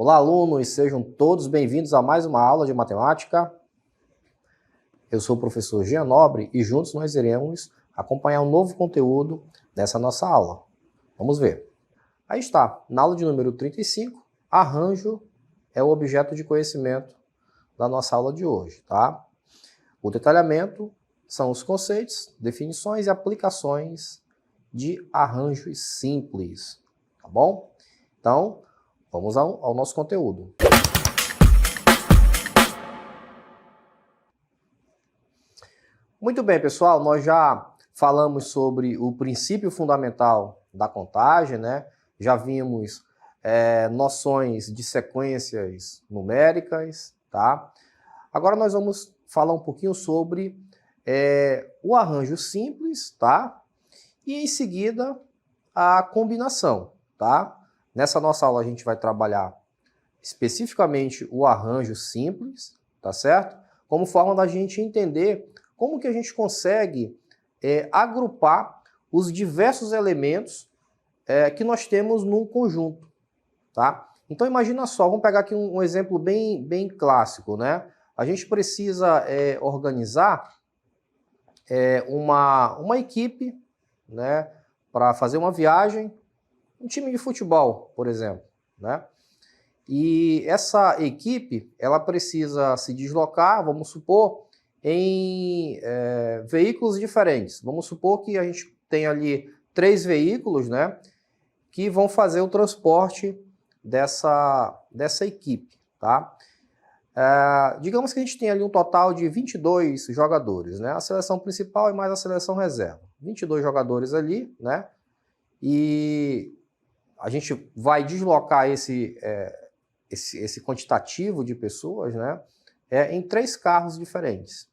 Olá, alunos, sejam todos bem-vindos a mais uma aula de matemática. Eu sou o professor Jean Nobre e juntos nós iremos acompanhar um novo conteúdo nessa nossa aula. Vamos ver. Aí está, na aula de número 35, arranjo é o objeto de conhecimento da nossa aula de hoje, tá? O detalhamento são os conceitos, definições e aplicações de arranjos simples, tá bom? Então, vamos ao nosso conteúdo. Muito bem, pessoal, nós já falamos sobre o princípio fundamental da contagem, né? Já vimos noções de sequências numéricas, tá? Agora nós vamos falar um pouquinho sobre o arranjo simples, tá? E em seguida a combinação, tá? Nessa nossa aula a gente vai trabalhar especificamente o arranjo simples, tá certo? Como forma da gente entender como que a gente consegue agrupar os diversos elementos que nós temos num conjunto, tá? Então imagina só, vamos pegar aqui um exemplo bem clássico, né? A gente precisa organizar uma equipe, né, para fazer uma viagem, um time de futebol, por exemplo, né? E essa equipe, ela precisa se deslocar, vamos supor, em veículos diferentes. Vamos supor que a gente tem ali 3 veículos, né, que vão fazer o transporte dessa equipe, tá? Digamos que a gente tem ali um total de 22 jogadores, né? A seleção principal e mais a seleção reserva. 22 jogadores ali, né? E a gente vai deslocar esse quantitativo de pessoas, né, em 3 carros diferentes.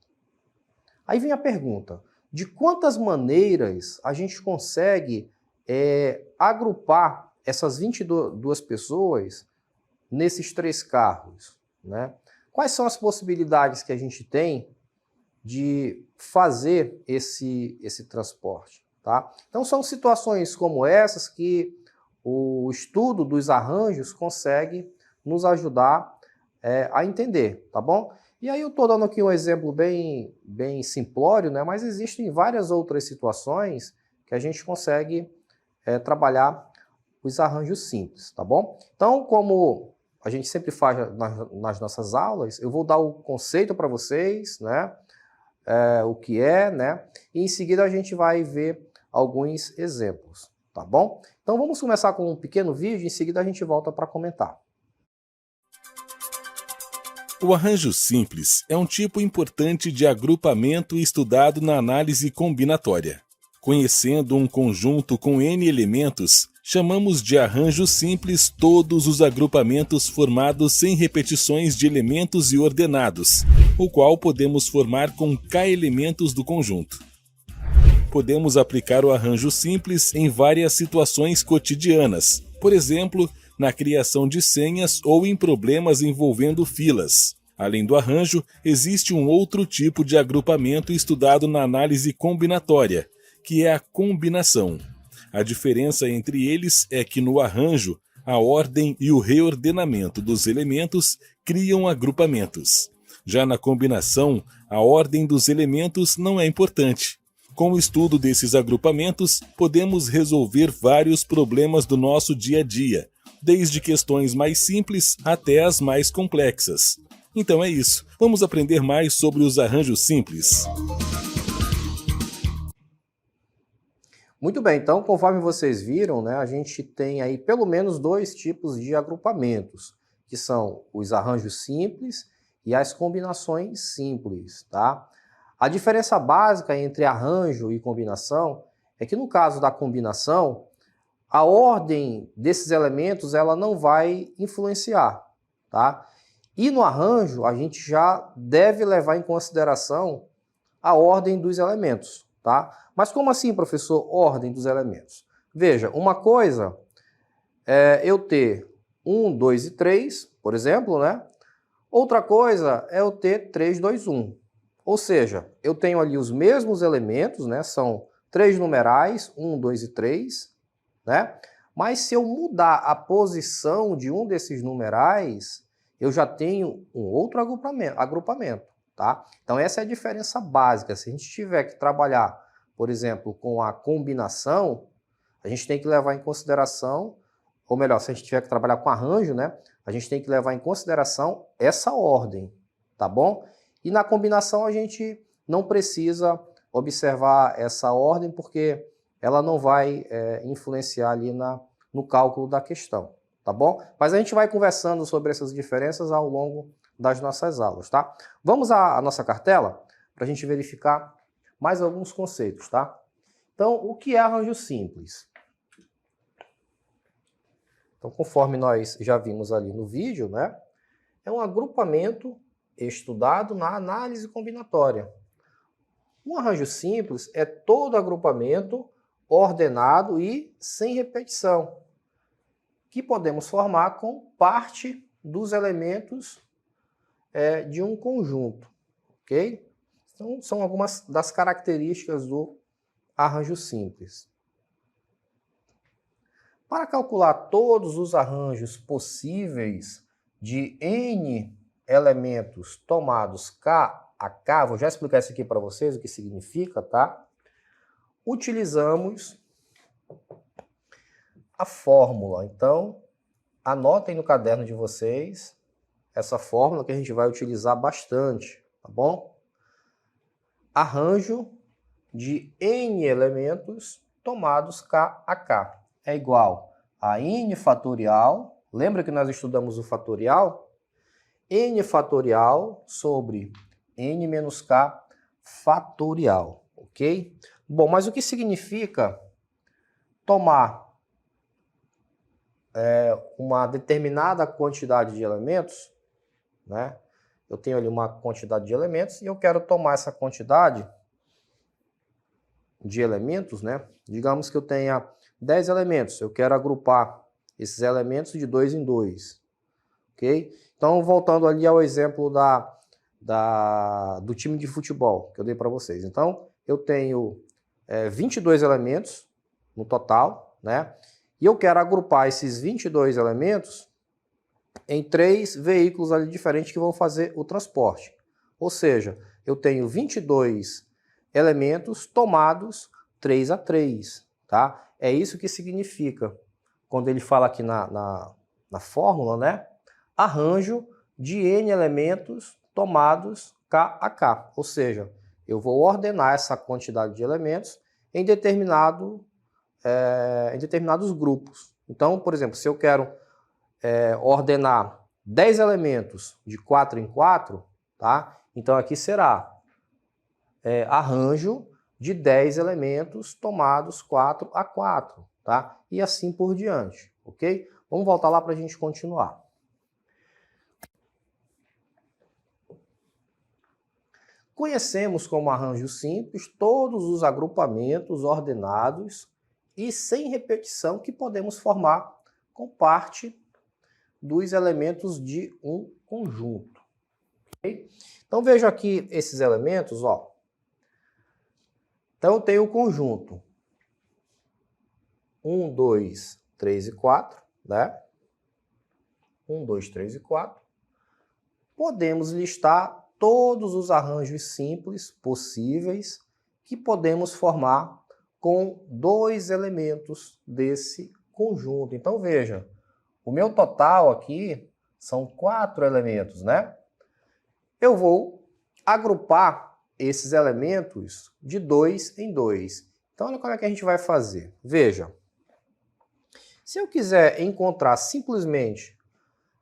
Aí vem a pergunta, de quantas maneiras a gente consegue agrupar essas 22 pessoas nesses 3 carros, né? Quais são as possibilidades que a gente tem de fazer esse transporte, tá? Então são situações como essas que o estudo dos arranjos consegue nos ajudar a entender, tá bom? E aí eu estou dando aqui um exemplo bem simplório, né? Mas existem várias outras situações que a gente consegue trabalhar os arranjos simples, tá bom? Então, como a gente sempre faz nas nossas aulas, eu vou dar o conceito para vocês, né? O que é, né? E em seguida a gente vai ver alguns exemplos, tá bom? Então vamos começar com um pequeno vídeo, em seguida a gente volta para comentar. O arranjo simples é um tipo importante de agrupamento estudado na análise combinatória. Conhecendo um conjunto com N elementos, chamamos de arranjo simples todos os agrupamentos formados sem repetições de elementos e ordenados, o qual podemos formar com K elementos do conjunto. Podemos aplicar o arranjo simples em várias situações cotidianas, por exemplo, na criação de senhas ou em problemas envolvendo filas. Além do arranjo, existe um outro tipo de agrupamento estudado na análise combinatória, que é a combinação. A diferença entre eles é que no arranjo, a ordem e o reordenamento dos elementos criam agrupamentos. Já na combinação, a ordem dos elementos não é importante. Com o estudo desses agrupamentos, podemos resolver vários problemas do nosso dia a dia, desde questões mais simples até as mais complexas. Então é isso, vamos aprender mais sobre os arranjos simples. Muito bem, então conforme vocês viram, né, a gente tem aí pelo menos 2 tipos de agrupamentos, que são os arranjos simples e as combinações simples, tá? A diferença básica entre arranjo e combinação é que no caso da combinação, a ordem desses elementos ela não vai influenciar, tá? E no arranjo, a gente já deve levar em consideração a ordem dos elementos, tá? Mas como assim, professor, ordem dos elementos? Veja, uma coisa é eu ter 1, 2 e 3, por exemplo, né? Outra coisa é eu ter 3, 2, 1. Ou seja, eu tenho ali os mesmos elementos, né? São 3 numerais, 1, 2 e 3, né? Mas se eu mudar a posição de um desses numerais, eu já tenho um outro agrupamento, tá? Então essa é a diferença básica. Se a gente tiver que trabalhar, por exemplo, com a combinação, a gente tem que levar em consideração, ou melhor, se a gente tiver que trabalhar com arranjo, né? A gente tem que levar em consideração essa ordem, tá bom? E na combinação a gente não precisa observar essa ordem, porque ela não vai influenciar ali no cálculo da questão, tá bom? Mas a gente vai conversando sobre essas diferenças ao longo das nossas aulas, tá? Vamos à nossa cartela para a gente verificar mais alguns conceitos, tá? Então, o que é arranjo simples? Então, conforme nós já vimos ali no vídeo, né? É um agrupamento estudado na análise combinatória. Um arranjo simples é todo agrupamento ordenado e sem repetição, que podemos formar com parte dos elementos de um conjunto, ok? Então, são algumas das características do arranjo simples. Para calcular todos os arranjos possíveis de N elementos tomados K a K, vou já explicar isso aqui para vocês, o que significa, tá? Utilizamos a fórmula. Então, anotem no caderno de vocês essa fórmula que a gente vai utilizar bastante, tá bom? Arranjo de N elementos tomados K a K é igual a N fatorial, lembra que nós estudamos o fatorial? N fatorial sobre N menos K fatorial, ok? Bom, mas o que significa tomar uma determinada quantidade de elementos, né? Eu tenho ali uma quantidade de elementos e eu quero tomar essa quantidade de elementos, né? Digamos que eu tenha 10 elementos, eu quero agrupar esses elementos de 2 em 2, ok? Então, voltando ali ao exemplo do time de futebol que eu dei para vocês. Então, eu tenho 22 elementos no total, né? E eu quero agrupar esses 22 elementos em 3 veículos ali diferentes que vão fazer o transporte. Ou seja, eu tenho 22 elementos tomados 3 a 3, tá? É isso que significa, quando ele fala aqui na fórmula, né? Arranjo de N elementos tomados K a K. Ou seja, eu vou ordenar essa quantidade de elementos em determinados grupos. Então, por exemplo, se eu quero ordenar 10 elementos de 4 em 4, tá? Então aqui será arranjo de 10 elementos tomados 4 a 4, tá? E assim por diante, ok? Vamos voltar lá para a gente continuar. Conhecemos como arranjo simples todos os agrupamentos ordenados e sem repetição que podemos formar com parte dos elementos de um conjunto. Okay? Então veja aqui esses elementos, ó. Então eu tenho o conjunto 1, 2, 3 e 4, né? 1, 2, 3 e 4. Podemos listar todos os arranjos simples possíveis que podemos formar com 2 elementos desse conjunto. Então veja, o meu total aqui são 4 elementos, né? Eu vou agrupar esses elementos de 2 em 2. Então olha como é que a gente vai fazer. Veja, se eu quiser encontrar simplesmente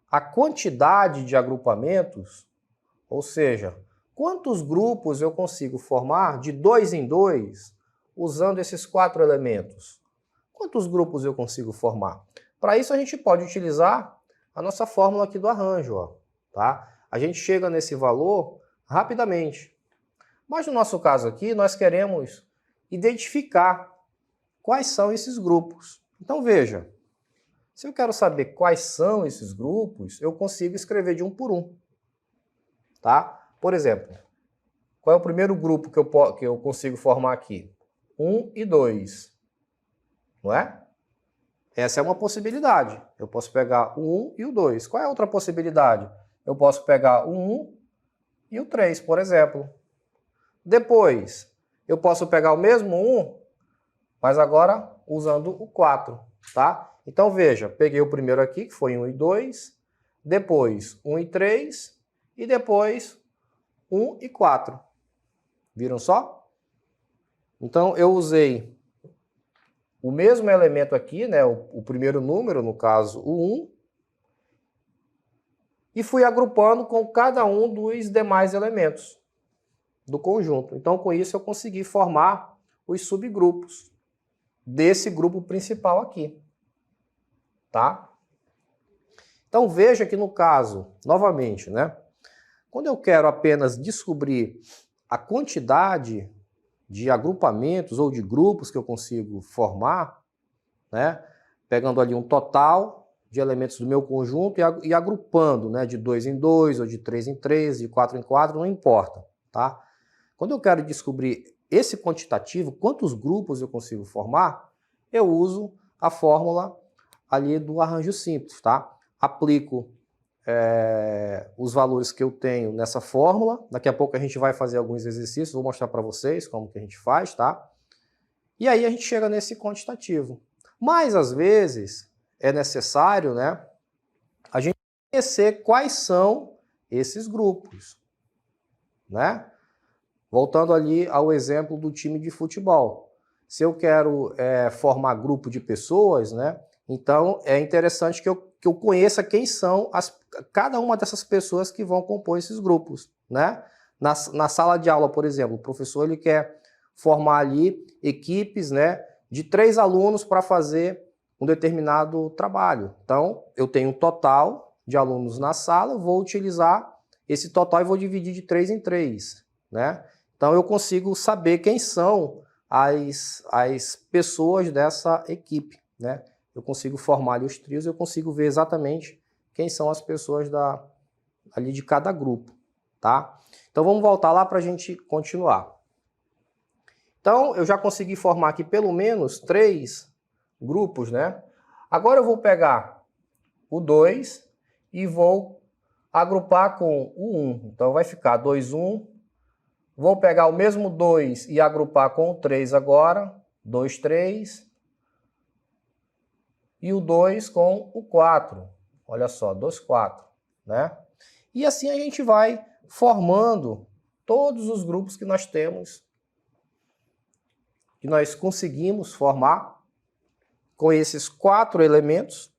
a quantidade de agrupamentos, ou seja, quantos grupos eu consigo formar de 2 em 2 usando esses 4 elementos? Quantos grupos eu consigo formar? Para isso a gente pode utilizar a nossa fórmula aqui do arranjo, ó, tá? A gente chega nesse valor rapidamente. Mas no nosso caso aqui, nós queremos identificar quais são esses grupos. Então veja, se eu quero saber quais são esses grupos, eu consigo escrever de um por um. Tá? Por exemplo, qual é o primeiro grupo que eu consigo formar aqui? 1 e 2. Não é? Essa é uma possibilidade. Eu posso pegar o 1 e o 2. Qual é a outra possibilidade? Eu posso pegar o 1 e o 3, por exemplo. Depois, eu posso pegar o mesmo 1, mas agora usando o 4, tá? Então, veja, peguei o primeiro aqui, que foi 1 e 2, depois 1 e 3, e depois 1 e 4. Viram só? Então, eu usei o mesmo elemento aqui, né, o primeiro número, no caso o 1, e fui agrupando com cada um dos demais elementos do conjunto. Então, com isso, eu consegui formar os subgrupos desse grupo principal aqui. Tá? Então, veja que no caso, novamente, né, quando eu quero apenas descobrir a quantidade de agrupamentos ou de grupos que eu consigo formar, né, pegando ali um total de elementos do meu conjunto e agrupando, né, de 2 em 2, ou de 3 em 3, de 4 em 4, não importa. Tá? Quando eu quero descobrir esse quantitativo, quantos grupos eu consigo formar, eu uso a fórmula ali do arranjo simples. Tá? Aplico os valores que eu tenho nessa fórmula. Daqui a pouco a gente vai fazer alguns exercícios, vou mostrar para vocês como que a gente faz, tá? E aí a gente chega nesse quantitativo. Mas, às vezes, é necessário, né, a gente conhecer quais são esses grupos, né? Voltando ali ao exemplo do time de futebol. Se eu quero formar grupo de pessoas, né, então é interessante que eu conheça quem são cada uma dessas pessoas que vão compor esses grupos, né? Na sala de aula, por exemplo, o professor ele quer formar ali equipes, né, de 3 alunos para fazer um determinado trabalho. Então, eu tenho um total de alunos na sala, eu vou utilizar esse total e vou dividir de 3 em 3, né? Então, eu consigo saber quem são as pessoas dessa equipe, né? Eu consigo formar ali os trios, eu consigo ver exatamente quem são as pessoas ali de cada grupo, tá? Então, vamos voltar lá para a gente continuar. Então, eu já consegui formar aqui pelo menos 3 grupos, né? Agora eu vou pegar o 2 e vou agrupar com o 1. Então, vai ficar 2, 1. Vou pegar o mesmo 2 e agrupar com o 3 agora. 2, 3. E o 2 com o 4. Olha só, 2, 4. Né? E assim a gente vai formando todos os grupos que nós temos, que nós conseguimos formar com esses 4 elementos,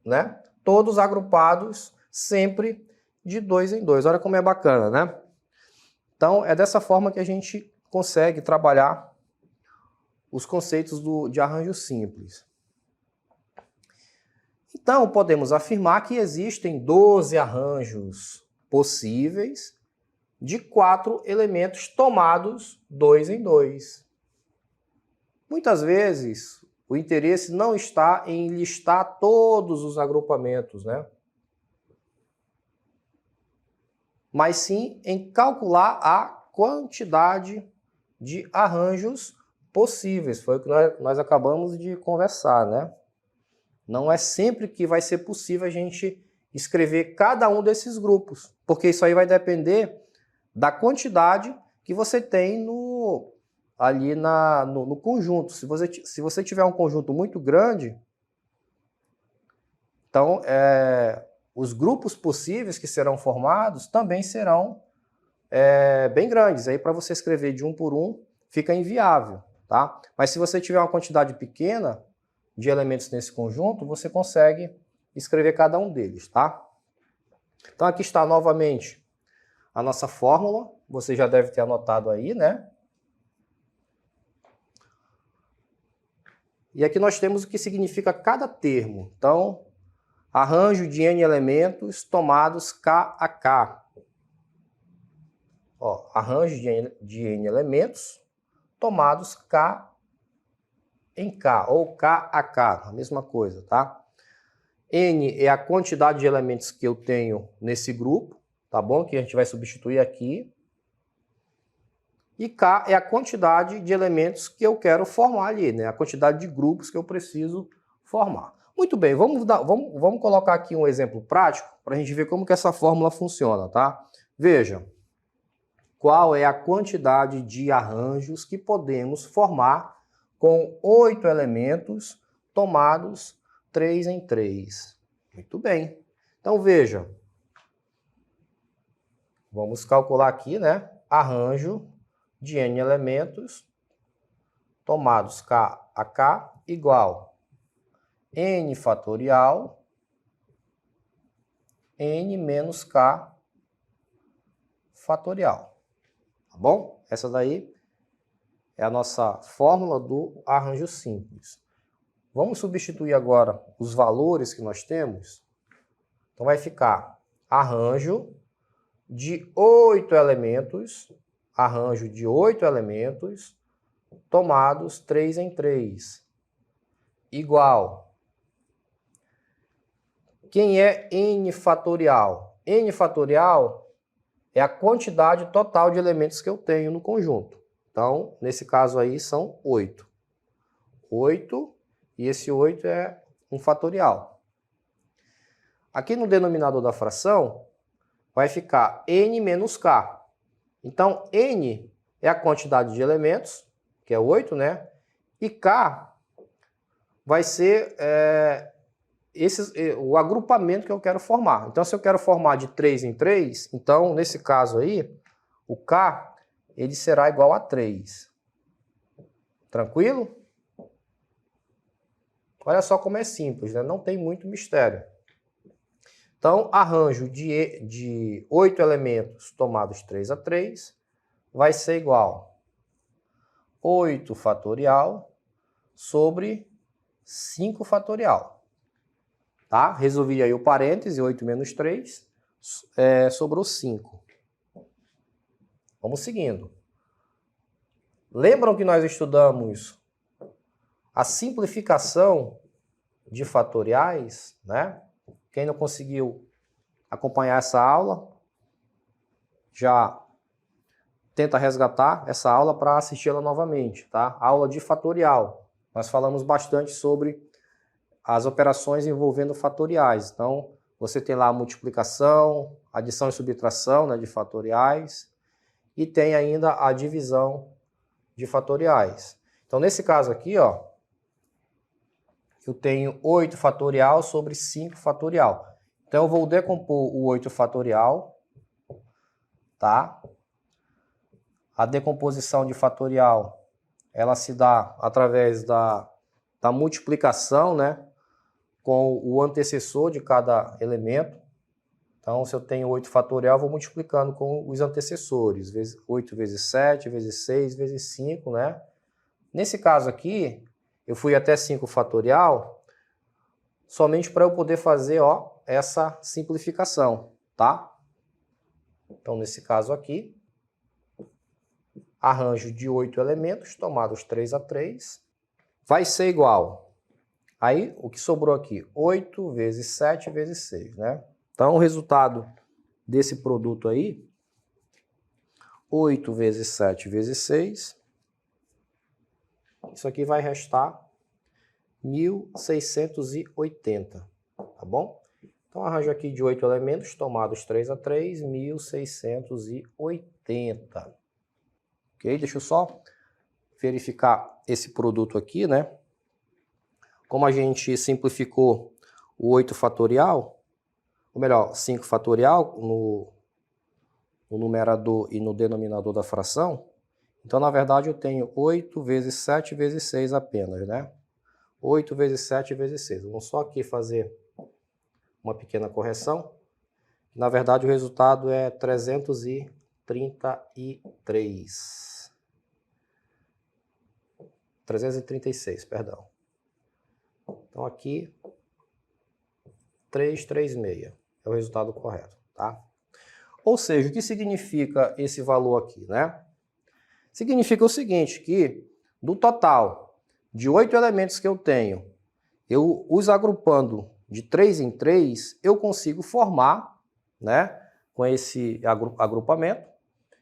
né? Todos agrupados sempre de 2 em 2. Olha como é bacana, né? Então, é dessa forma que a gente consegue trabalhar os conceitos de arranjo simples. Então, podemos afirmar que existem 12 arranjos possíveis de 4 elementos tomados 2 em 2. Muitas vezes, o interesse não está em listar todos os agrupamentos, né? Mas sim em calcular a quantidade de arranjos possíveis. Foi o que nós acabamos de conversar, né? Não é sempre que vai ser possível a gente escrever cada um desses grupos, porque isso aí vai depender da quantidade que você tem ali no conjunto. Se você tiver um conjunto muito grande, então os grupos possíveis que serão formados também serão bem grandes. Aí para você escrever de um por um fica inviável, tá? Mas se você tiver uma quantidade pequena de elementos nesse conjunto, você consegue escrever cada um deles, tá? Então aqui está novamente a nossa fórmula, você já deve ter anotado aí, né? E aqui nós temos o que significa cada termo. Então, arranjo de N elementos tomados K a K. Ó, arranjo de N elementos tomados K em K, ou K a K, a mesma coisa, tá? N é a quantidade de elementos que eu tenho nesse grupo, tá bom? Que a gente vai substituir aqui. E K é a quantidade de elementos que eu quero formar ali, né? A quantidade de grupos que eu preciso formar. Muito bem, vamos colocar aqui um exemplo prático para a gente ver como que essa fórmula funciona, tá? Veja, qual é a quantidade de arranjos que podemos formar com 8 elementos tomados 3 em 3. Muito bem. Então, veja. Vamos calcular aqui, né? Arranjo de n elementos tomados K a K igual n fatorial n menos K fatorial. Tá bom? Essa daí é a nossa fórmula do arranjo simples. Vamos substituir agora os valores que nós temos. Então vai ficar arranjo de 8 elementos, tomados 3 em 3, igual. Quem é n fatorial? N fatorial é a quantidade total de elementos que eu tenho no conjunto. Então, nesse caso aí, são 8. 8, e esse 8 é um fatorial. Aqui no denominador da fração, vai ficar n menos k. Então, n é a quantidade de elementos, que é 8, né? E k vai ser o agrupamento que eu quero formar. Então, se eu quero formar de 3 em 3, então, nesse caso aí, o k ele será igual a 3. Tranquilo? Olha só como é simples, né? Não tem muito mistério. Então, arranjo de 8 elementos tomados 3 a 3 vai ser igual 8 fatorial sobre 5 fatorial. Tá? Resolvi aí o parêntese, 8 menos 3, sobrou 5. Vamos seguindo. Lembram que nós estudamos a simplificação de fatoriais, né? Quem não conseguiu acompanhar essa aula, já tenta resgatar essa aula para assistir-la novamente, tá? Aula de fatorial. Nós falamos bastante sobre as operações envolvendo fatoriais. Então, você tem lá a multiplicação, adição e subtração, né, de fatoriais, e tem ainda a divisão de fatoriais. Então, nesse caso aqui, ó, eu tenho 8 fatorial sobre 5 fatorial. Então, eu vou decompor o 8 fatorial, tá? A decomposição de fatorial, ela se dá através da multiplicação, né? Com o antecessor de cada elemento. Então, se eu tenho 8 fatorial, eu vou multiplicando com os antecessores. 8 vezes 7, vezes 6, vezes 5, né? Nesse caso aqui, eu fui até 5 fatorial, somente para eu poder fazer, ó, essa simplificação, tá? Então, nesse caso aqui, arranjo de 8 elementos, tomados 3 a 3, vai ser igual. Aí, o que sobrou aqui? 8 vezes 7 vezes 6, né? Então, o resultado desse produto aí, 8 vezes 7 vezes 6, isso aqui vai restar 1680, tá bom? Então, arranjo aqui de 8 elementos, tomados 3 a 3, 1680. Ok? Deixa eu só verificar esse produto aqui, né? Como a gente simplificou o 8 fatorial, ou melhor, 5 fatorial no numerador e no denominador da fração, então, na verdade, eu tenho 8 vezes 7 vezes 6 apenas, né? 8 vezes 7 vezes 6. Vamos só aqui fazer uma pequena correção. Na verdade, o resultado é 333. 336, perdão. Então, aqui, 336 é o resultado correto, tá? Ou seja, o que significa esse valor aqui, né? Significa o seguinte, que do total de 8 elementos que eu tenho, eu os agrupando de 3 em 3, eu consigo formar, né, com esse agrupamento,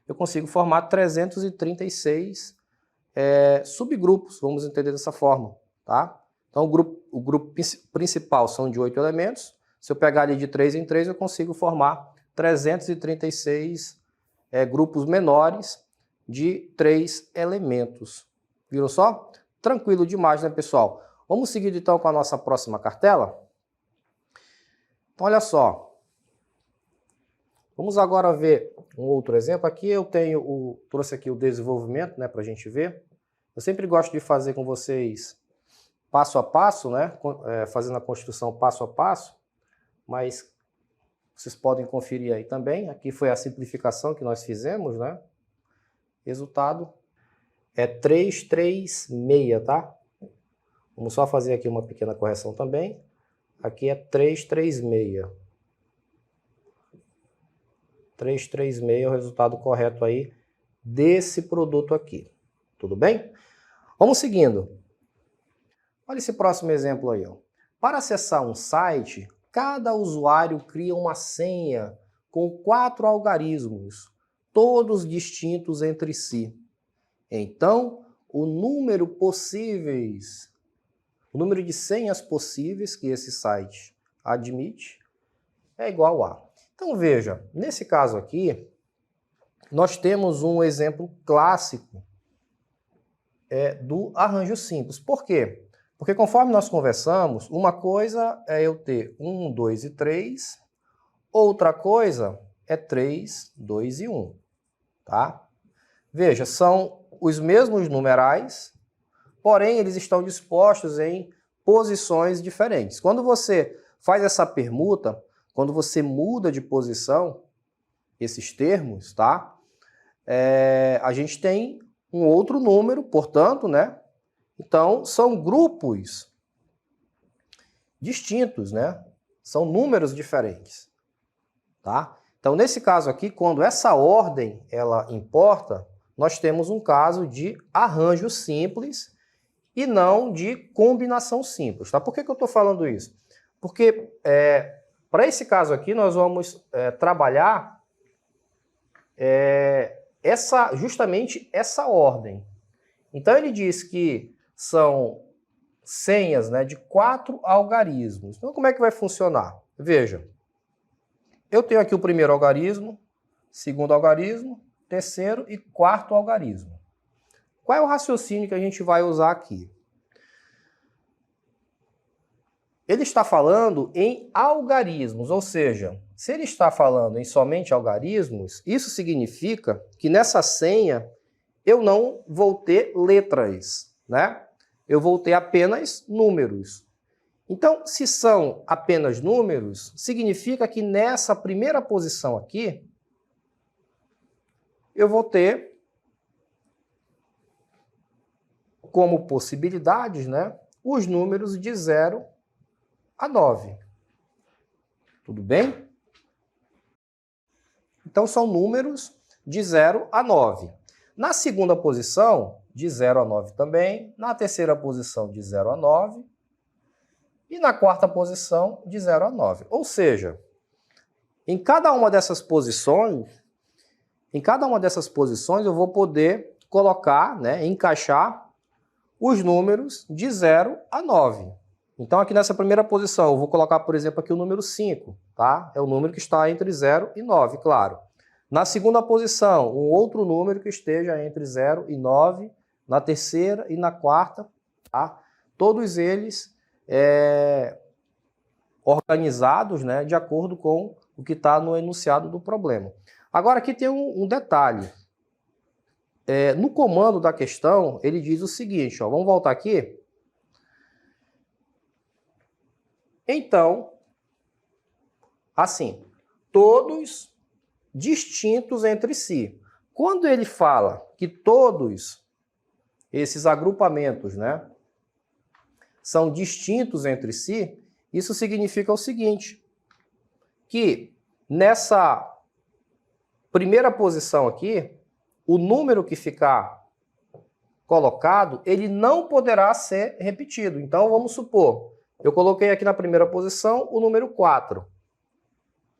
eu consigo formar 336 subgrupos, vamos entender dessa forma, tá? Então, o grupo principal são de 8 elementos. Se eu pegar ali de 3 em 3, eu consigo formar 336 grupos menores de 3 elementos. Viram só? Tranquilo demais, né, pessoal? Vamos seguir, então, com a nossa próxima cartela? Então, olha só. Vamos agora ver um outro exemplo. Aqui eu trouxe aqui o desenvolvimento, né, para a gente ver. Eu sempre gosto de fazer com vocês passo a passo, né, fazendo a construção passo a passo, mas vocês podem conferir aí também. Aqui foi a simplificação que nós fizemos, né? Resultado é 336, tá? Vamos só fazer aqui uma pequena correção também. Aqui é 336. 336 é o resultado correto aí desse produto aqui. Tudo bem? Vamos seguindo. Olha esse próximo exemplo aí, ó. Para acessar um site, cada usuário cria uma senha com 4 algarismos, todos distintos entre si. Então, o número de senhas possíveis que esse site admite é igual a. Então, veja, nesse caso aqui, nós temos um exemplo clássico do arranjo simples. Por quê? Porque conforme nós conversamos, uma coisa é eu ter 1, 2 e 3, outra coisa é 3, 2 e 1, tá? Veja, são os mesmos numerais, porém eles estão dispostos em posições diferentes. Quando você faz essa permuta, quando você muda de posição esses termos, tá? A gente tem um outro número, portanto, né? Então, são grupos distintos, né? São números diferentes, tá? Então, nesse caso aqui, quando essa ordem ela importa, nós temos um caso de arranjo simples e não de combinação simples, tá? Por que eu estou falando isso? Porque para esse caso aqui, nós vamos trabalhar justamente essa ordem. Então, ele diz que são senhas, né, de 4 algarismos. Então, como é que vai funcionar? Veja, eu tenho aqui o primeiro algarismo, segundo algarismo, terceiro e quarto algarismo. Qual é o raciocínio que a gente vai usar aqui? Ele está falando em algarismos, ou seja, se ele está falando em somente algarismos, isso significa que nessa senha eu não vou ter letras, né? Eu vou ter apenas números. Então, se são apenas números, significa que nessa primeira posição aqui, eu vou ter como possibilidades, né, os números de 0 a 9. Tudo bem? Então, são números de 0 a 9. Na segunda posição, de 0 a 9 também. Na terceira posição, de 0 a 9. E na quarta posição, de 0 a 9. Ou seja, em cada uma dessas posições, eu vou poder colocar, né, encaixar os números de 0 a 9. Então, aqui nessa primeira posição, eu vou colocar, por exemplo, aqui o número 5, tá? É o número que está entre 0 e 9, claro. Na segunda posição, um outro número que esteja entre 0 e 9. Na terceira e na quarta, tá? Todos eles organizados, né, de acordo com o que está no enunciado do problema. Agora, aqui tem um detalhe. No comando da questão, ele diz o seguinte, ó, vamos voltar aqui. Então, assim, todos distintos entre si. Quando ele fala que todos esses agrupamentos, né, são distintos entre si, isso significa o seguinte, que nessa primeira posição aqui, o número que ficar colocado, ele não poderá ser repetido. Então, vamos supor, eu coloquei aqui na primeira posição o número 4,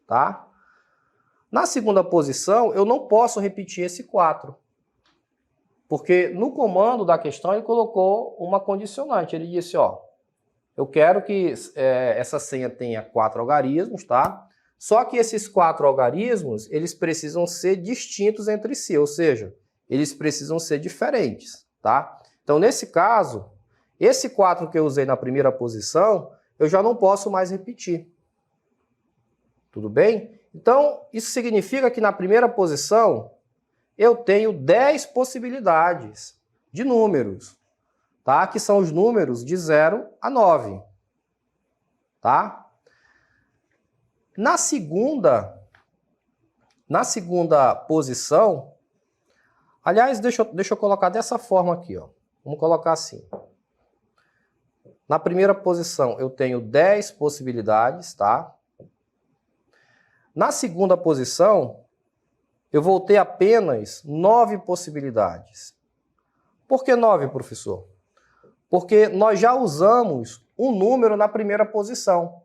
tá? Na segunda posição, eu não posso repetir esse 4. Porque no comando da questão ele colocou uma condicionante. Ele disse, ó, eu quero que essa senha tenha 4 algarismos, tá? Só que esses 4 algarismos, eles precisam ser distintos entre si, ou seja, eles precisam ser diferentes, tá? Então, nesse caso, esse 4 que eu usei na primeira posição, eu já não posso mais repetir. Tudo bem? Então, isso significa que na primeira posição, eu tenho 10 possibilidades de números, tá? Que são os números de 0 a 9, tá? Na segunda posição, aliás, deixa eu colocar dessa forma aqui, ó. Vamos colocar assim. Na primeira posição, eu tenho 10 possibilidades, tá? Na segunda posição, eu vou ter apenas 9 possibilidades. Por que 9, professor? Porque nós já usamos um número na primeira posição,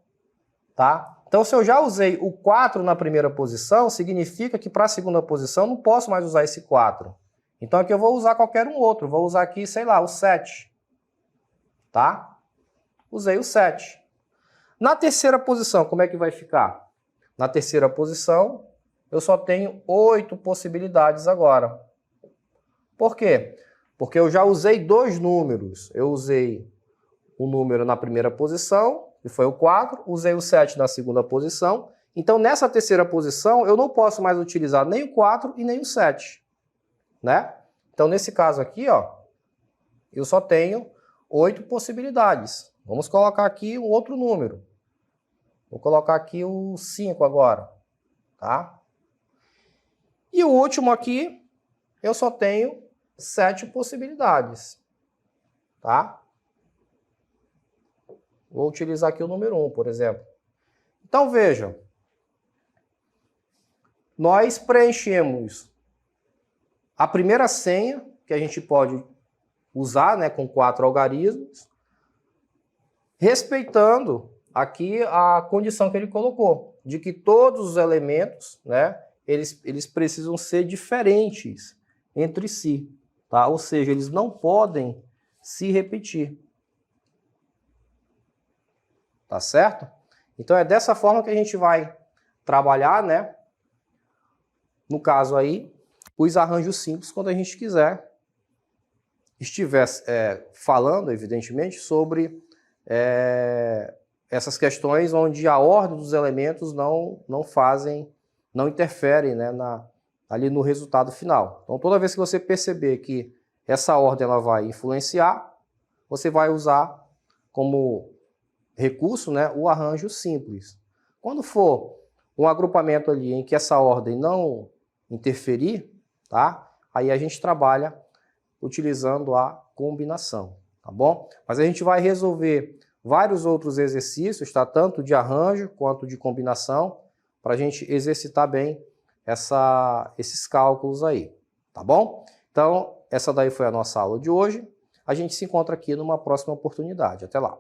tá? Então, se eu já usei o 4 na primeira posição, significa que para a segunda posição eu não posso mais usar esse 4. Então, aqui eu vou usar qualquer um outro. Vou usar aqui, sei lá, o 7. Tá? Usei o 7. Na terceira posição, como é que vai ficar? Na terceira posição, eu só tenho 8 possibilidades agora. Por quê? Porque eu já usei 2 números. Eu usei um número na primeira posição, que foi o 4, usei o 7 na segunda posição. Então, nessa terceira posição, eu não posso mais utilizar nem o 4 e nem o 7. Né? Então, nesse caso aqui, ó, eu só tenho 8 possibilidades. Vamos colocar aqui um outro número. Vou colocar aqui o 5 agora. Tá? E o último aqui, eu só tenho 7 possibilidades. Tá? Vou utilizar aqui o número 1, por exemplo. Então, vejam. Nós preenchemos a primeira senha, que a gente pode usar, né, com 4 algarismos, respeitando aqui a condição que ele colocou, de que todos os elementos, né, eles precisam ser diferentes entre si. Tá? Ou seja, eles não podem se repetir. Tá certo? Então é dessa forma que a gente vai trabalhar, né? No caso aí, os arranjos simples quando a gente estiver falando, evidentemente, sobre essas questões onde a ordem dos elementos não interferem, né, ali no resultado final. Então toda vez que você perceber que essa ordem ela vai influenciar, você vai usar como recurso, né, o arranjo simples. Quando for um agrupamento ali em que essa ordem não interferir, tá? Aí a gente trabalha utilizando a combinação, tá bom? Mas a gente vai resolver vários outros exercícios, tá? Tanto de arranjo quanto de combinação, para a gente exercitar bem esses cálculos aí, tá bom? Então, essa daí foi a nossa aula de hoje. A gente se encontra aqui numa próxima oportunidade. Até lá!